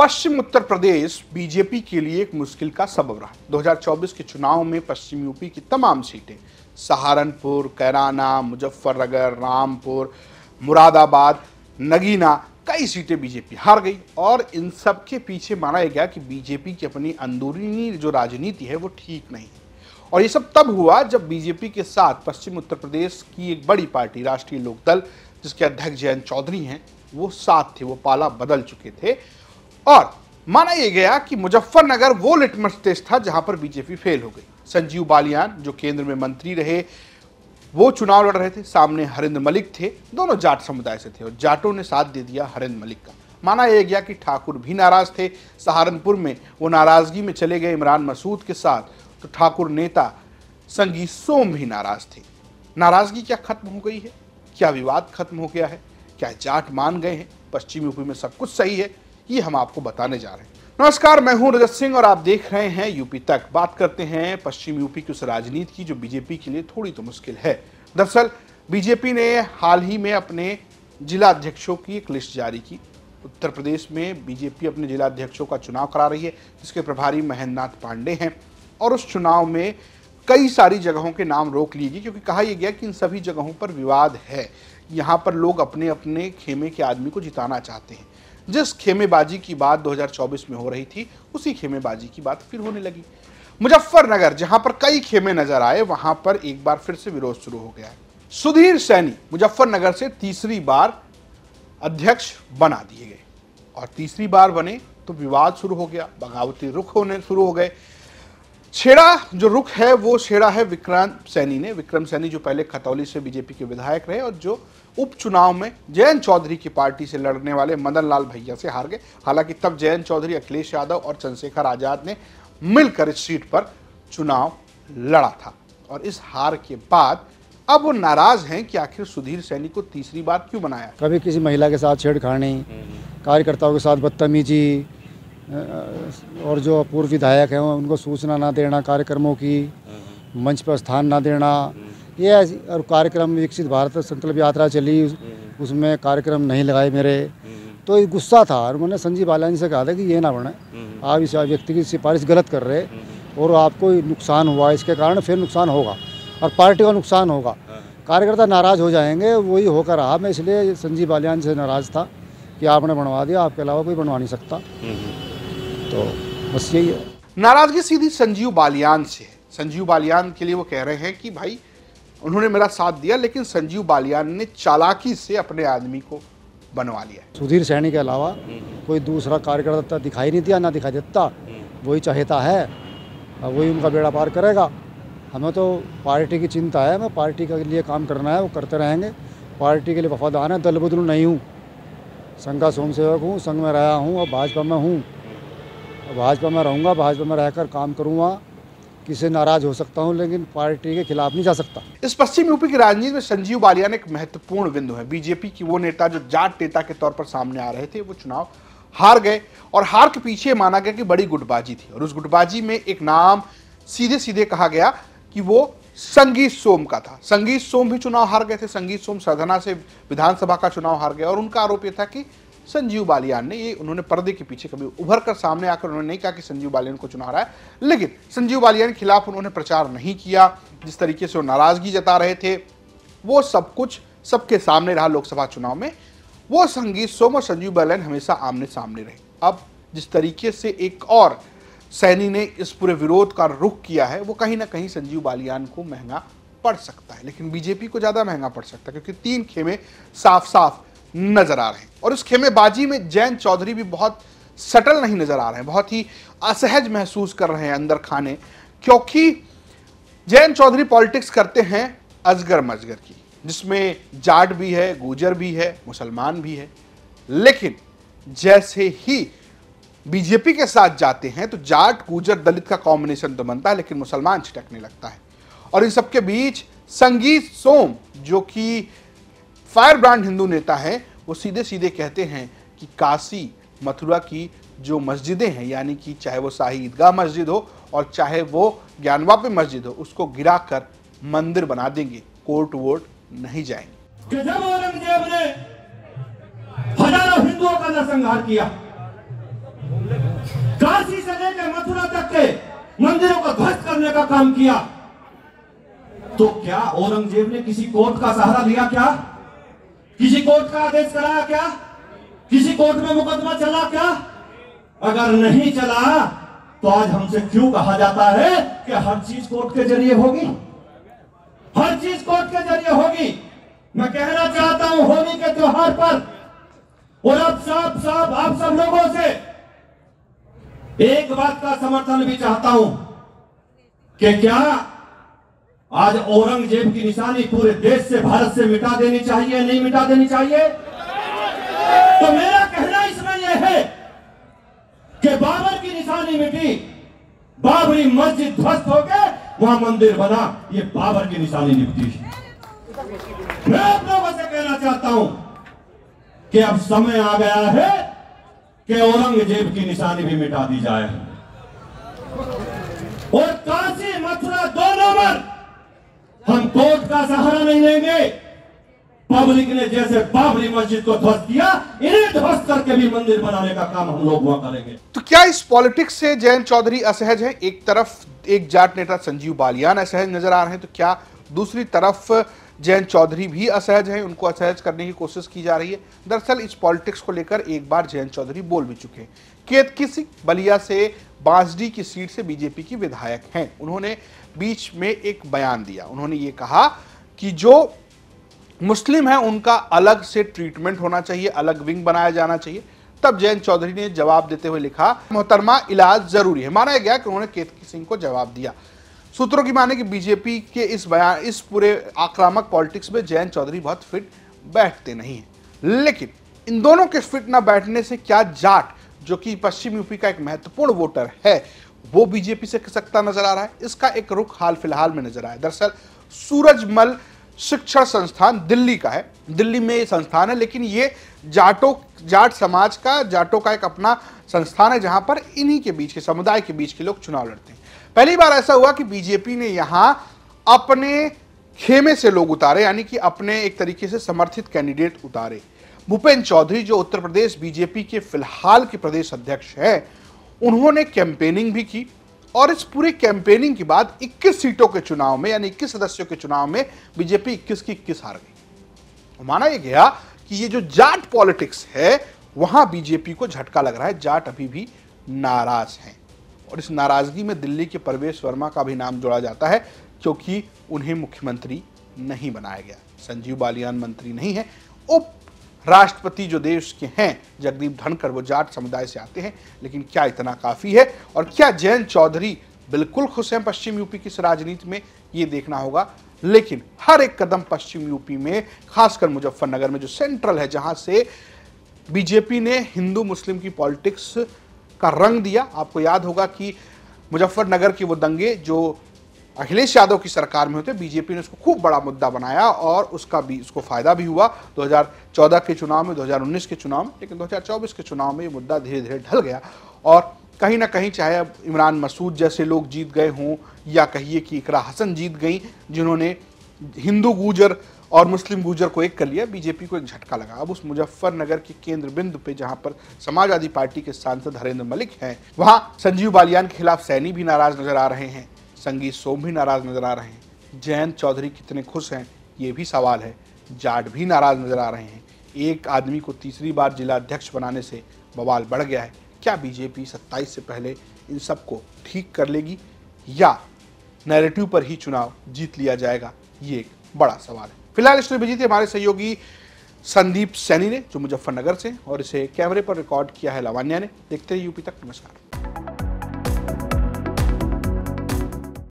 पश्चिम Uttar Pradesh BJP के लिए एक मुश्किल का सबब रहा। 2024 के चुनाव में पश्चिम यूपी की तमाम सीटें सहारनपुर, कैराना, मुजफ्फरनगर, रामपुर, मुरादाबाद, नगीना, कई सीटें बीजेपी हार गई। और इन सब के पीछे माना गया कि बीजेपी की अपनी अंदरूनी जो राजनीति है वो ठीक नहीं है। और ये सब तब हुआ जब बीजेपी के साथ पश्चिम उत्तर प्रदेश की एक बड़ी पार्टी राष्ट्रीय लोकदल, जिसके अध्यक्ष जयंत चौधरी हैं, वो साथ थे, वो पाला बदल चुके थे। और माना यह गया कि मुजफ्फरनगर वो लिटमस टेस्ट था जहां पर बीजेपी फेल हो गई। संजीव बालियान जो केंद्र में मंत्री रहे, वो चुनाव लड़ रहे थे, सामने हरिंद्र मलिक थे, दोनों जाट समुदाय से थे और जाटों ने साथ दे दिया हरिंद्र मलिक का। माना यह गया कि ठाकुर भी नाराज थे। सहारनपुर में वो नाराजगी में चले गए इमरान मसूद के साथ, तो ठाकुर नेता संगी सोम भी नाराज थे। नाराजगी क्या खत्म हो गई है? क्या विवाद खत्म हो गया है? क्या जाट मान गए हैं? पश्चिम यूपी में सब कुछ सही है, ये हम आपको बताने जा रहे हैं। नमस्कार, मैं हूं रजत सिंह और आप देख रहे हैं यूपी तक। बात करते हैं पश्चिम यूपी की उस राजनीति की जो बीजेपी के लिए थोड़ी तो मुश्किल है। दरअसल बीजेपी ने हाल ही में अपने जिला अध्यक्षों की एक लिस्ट जारी की। उत्तर प्रदेश में बीजेपी अपने जिला अध्यक्षों का चुनाव करा रही है, जिसके प्रभारी महेंद्र नाथ पांडे हैं। और उस चुनाव में कई सारी जगहों के नाम रोक लिए गए, क्योंकि कहा यह गया कि इन सभी जगहों पर विवाद है। यहाँ पर लोग अपने अपने खेमे के आदमी को जिताना चाहते हैं। जिस खेमेबाजी की बात 2024 में हो रही थी, उसी खेमेबाजी की बात फिर होने लगी। मुजफ्फरनगर, जहां पर कई खेमे नजर आए, वहां पर एक बार फिर से विरोध शुरू हो गया है। सुधीर सैनी मुजफ्फरनगर से तीसरी बार अध्यक्ष बना दिए गए और तीसरी बार बने तो विवाद शुरू हो गया, बगावती रुख होने शुरू हो गए। छेड़ा जो रुख है वो छेड़ा है विक्रम सैनी ने। विक्रम सैनी जो पहले खतौली से बीजेपी के विधायक रहे और जो उपचुनाव में जयंत चौधरी की पार्टी से लड़ने वाले मदन लाल भैया से हार गए। हालांकि तब जयंत चौधरी, अखिलेश यादव और चंद्रशेखर आजाद ने मिलकर इस सीट पर चुनाव लड़ा था। और इस हार के बाद अब वो नाराज हैं कि आखिर सुधीर सैनी को तीसरी बार क्यों बनाया। कभी किसी महिला के साथ छेड़खानी, कार्यकर्ताओं के साथ बदतमीजी, और जो पूर्व विधायक हैं उनको सूचना ना देना, कार्यक्रमों की मंच पर स्थान ना देना, ये और कार्यक्रम विकसित भारत संकल्प यात्रा चली, उसमें कार्यक्रम नहीं लगाए मेरे, तो ये गुस्सा था। और मैंने संजीव बालियान से कहा था कि ये ना बने, आप इस व्यक्ति की सिफारिश गलत कर रहे और आपको नुकसान हुआ, इसके कारण फिर नुकसान होगा और पार्टी का नुकसान होगा, कार्यकर्ता नाराज़ हो जाएंगे। वही होकर रहा। मैं इसलिए संजीव बालियान से नाराज़ था कि आपने बनवा दिया, आपके अलावा कोई बनवा नहीं सकता। तो बस यही है। नाराजगी सीधी संजीव बालियान से है। संजीव बालियान के लिए वो कह रहे हैं कि भाई उन्होंने मेरा साथ दिया, लेकिन संजीव बालियान ने चालाकी से अपने आदमी को बनवा लिया। सुधीर सैनी के अलावा कोई दूसरा कार्यकर्ता दिखाई नहीं दिया, ना दिखाई देता। वही चाहता है, वही उनका बेड़ा पार करेगा। हमें तो पार्टी की चिंता है, मैं पार्टी के लिए काम करना है, वो करते रहेंगे। पार्टी के लिए वफादार है, दल बदलू नहीं हूँ। संघ का स्वयं सेवक हूँ, संघ में रहा हूँ और भाजपा में हूँ। भाजपा में रहूँगा, भाजपा में रहकर काम करूँगा। किसी नाराज हो सकता हूँ, लेकिन पार्टी के खिलाफ नहीं जा सकता। इस पश्चिम यूपी की राजनीति में संजीव बालियान एक महत्वपूर्ण बिंदु है। बीजेपी की वो नेता जो जाट नेता के तौर पर सामने आ रहे थे, वो चुनाव हार गए और हार के पीछे माना गया कि बड़ी गुटबाजी थी। और उस गुटबाजी में एक नाम सीधे सीधे कहा गया कि वो संगीत सोम का था। संगीत सोम भी चुनाव हार गए थे। संगीत सोम सरधना से विधानसभा का चुनाव हार गए और उनका आरोप यह था कि संजीव बालियान ने, ये उन्होंने पर्दे के पीछे कभी उभर कर सामने आकर उन्होंने नहीं कहा कि संजीव बालियान को चुनाव हारा है, लेकिन संजीव बालियान के खिलाफ उन्होंने प्रचार नहीं किया। जिस तरीके से वो नाराजगी जता रहे थे, वो सब कुछ सबके सामने रहा। लोकसभा चुनाव में वो संगीत सोम और संजीव बालियान हमेशा आमने सामने रहे। अब जिस तरीके से एक और सैनी ने इस पूरे विरोध का रुख किया है, वो कहीं ना कहीं संजीव बालियान को महंगा पड़ सकता है, लेकिन बीजेपी को ज्यादा महंगा पड़ सकता है, क्योंकि तीन खेमे साफ साफ नजर आ रहे हैं। और इस खेमेबाजी में जयंत चौधरी भी बहुत सटल नहीं नजर आ रहे हैं, बहुत ही असहज महसूस कर रहे हैं अंदर खाने, क्योंकि जयंत चौधरी पॉलिटिक्स करते हैं अजगर मजगर की, जिसमें जाट भी है, गुजर भी है, मुसलमान भी है। लेकिन जैसे ही बीजेपी के साथ जाते हैं तो जाट गुजर दलित का कॉम्बिनेशन तो बनता है, लेकिन मुसलमान छिटकने लगता है। और इन सबके बीच संगीत सोम, जो कि फायर ब्रांड हिंदू नेता है, वो सीधे सीधे कहते हैं कि काशी मथुरा की जो मस्जिदें हैं, यानी कि चाहे वो शाही ईदगाह मस्जिद हो और चाहे वो ज्ञानवापी मस्जिद हो, उसको गिराकर मंदिर बना देंगे, कोर्ट वोट नहीं जाएंगे। जब औरंगजेब ने हजारों हिंदुओं का नरसंहार किया, काशी से लेकर मथुरा तक के मंदिरों को ध्वस्त करने का काम किया। तो क्या औरंगजेब ने किसी कोर्ट का सहारा लिया? क्या किसी कोर्ट का आदेश कराया? क्या किसी कोर्ट में मुकदमा चला? क्या अगर नहीं चला तो आज हमसे क्यों कहा जाता है कि हर चीज कोर्ट के जरिए होगी, हर चीज कोर्ट के जरिए होगी। मैं कहना चाहता हूं होली के त्योहार पर और अब साफ आप सब लोगों से एक बात का समर्थन भी चाहता हूं कि क्या आज औरंगजेब की निशानी पूरे देश से, भारत से मिटा देनी चाहिए, नहीं मिटा देनी चाहिए? तो मेरा कहना इसमें यह है कि बाबर की निशानी मिटी, बाबरी मस्जिद ध्वस्त हो गए, वहां मंदिर बना, ये बाबर की निशानी निपटी। मैं आप लोगों से कहना चाहता हूं कि अब समय आ गया है कि औरंगजेब की निशानी भी मिटा दी जाए और काशी मथुरा दोनों में हम कोर्ट का सहारा नहीं लेंगे। पब्लिक ने जैसे बाबरी मस्जिद को ध्वस्त किया, इन्हें ध्वस्त करके भी मंदिर बनाने का काम हम लोग वहां करेंगे। तो क्या इस पॉलिटिक्स से जयंत चौधरी असहज है? एक तरफ एक जाट नेता संजीव बालियान असहज नजर आ रहे हैं, तो क्या दूसरी तरफ जयंत चौधरी भी असहज हैं? उनको असहज करने की कोशिश की जा रही है। दरअसल इस पॉलिटिक्स को लेकर एक बार जयंत चौधरी बोल भी चुके हैं। केतकी सिंह बलिया से बांसडी की सीट से बीजेपी की विधायक हैं। उन्होंने बीच में एक बयान दिया। उन्होंने ये कहा कि जो मुस्लिम है उनका अलग से ट्रीटमेंट होना चाहिए, अलग विंग बनाया जाना चाहिए। तब जयंत चौधरी ने जवाब देते हुए लिखा, मोहतरमा इलाज जरूरी है। माना गया कि उन्होंने केतकी सिंह को जवाब दिया। सूत्रों की माने कि बीजेपी के इस पूरे आक्रामक पॉलिटिक्स में जयंत चौधरी बहुत फिट बैठते नहीं हैं। लेकिन इन दोनों के फिट ना बैठने से क्या जाट, जो कि पश्चिम यूपी का एक महत्वपूर्ण वोटर है, वो बीजेपी से खिसकता नजर आ रहा है? इसका एक रुख हाल फिलहाल में नजर आया। दरअसल सूरजमल शिक्षण संस्थान दिल्ली का है, दिल्ली में ये संस्थान है, लेकिन ये जाट समाज का, जाटों का एक अपना संस्थान है, जहां पर इन्हीं के बीच के समुदाय के बीच के लोग चुनाव लड़ते हैं। पहली बार ऐसा हुआ कि बीजेपी ने यहां अपने खेमे से लोग उतारे, यानी कि अपने एक तरीके से समर्थित कैंडिडेट उतारे। भूपेंद्र चौधरी, जो उत्तर प्रदेश बीजेपी के फिलहाल के प्रदेश अध्यक्ष हैं, उन्होंने कैंपेनिंग भी की और इस पूरी कैंपेनिंग के बाद 21 सीटों के चुनाव में, यानी 21 सदस्यों के चुनाव में बीजेपी 21 की 21 हार गई। माना यह गया कि ये जो जाट पॉलिटिक्स है वहां बीजेपी को झटका लग रहा है। जाट अभी भी नाराज हैं और इस नाराजगी में दिल्ली के परवेश वर्मा का भी नाम जोड़ा जाता है, क्योंकि उन्हें मुख्यमंत्री नहीं बनाया गया। संजीव बालियान मंत्री नहीं है। उप राष्ट्रपति जो देश के हैं जगदीप धनखड़, वो जाट समुदाय से आते हैं। लेकिन क्या इतना काफी है? और क्या जयंत चौधरी बिल्कुल खुश हैं पश्चिम यूपी की इस राजनीति में? ये देखना होगा। लेकिन हर एक कदम पश्चिम यूपी में, खासकर मुजफ्फरनगर में जो सेंट्रल है, जहां से बीजेपी ने हिंदू मुस्लिम की पॉलिटिक्स का रंग दिया। आपको याद होगा कि मुजफ्फरनगर के वो दंगे जो अखिलेश यादव की सरकार में होते, बीजेपी ने उसको खूब बड़ा मुद्दा बनाया और उसको फायदा भी हुआ 2014 के चुनाव में, 2019 के चुनाव में। लेकिन 2024 के चुनाव में ये मुद्दा धीरे धीरे ढल गया और कहीं ना कहीं, चाहे अब इमरान मसूद जैसे लोग जीत गए हों या कहिए कि इकरा हसन जीत गई, जिन्होंने हिंदू गुर्जर और मुस्लिम गुर्जर को एक कर लिया, बीजेपी को एक झटका लगा। अब उस मुजफ्फरनगर के केंद्र बिंदु पे, जहां पर समाजवादी पार्टी के सांसद हरेंद्र मलिक हैं, वहां संजीव बालियान के खिलाफ सैनी भी नाराज नजर आ रहे हैं, संगीत सोम भी नाराज नजर आ रहे हैं। जयंत चौधरी कितने खुश हैं, ये भी सवाल है। जाट भी नाराज नजर आ रहे हैं। एक आदमी को तीसरी बार जिला अध्यक्ष बनाने से बवाल बढ़ गया है। क्या बीजेपी 27 से पहले इन सबको ठीक कर लेगी या नैरेटिव पर ही चुनाव जीत लिया जाएगा? ये एक बड़ा सवाल है। फिलहाल इसमें भी जीते हमारे सहयोगी संदीप सैनी ने, जो मुजफ्फरनगर से, और इसे कैमरे पर रिकॉर्ड किया है लावण्या ने। देखते रहिए यूपी तक। नमस्कार।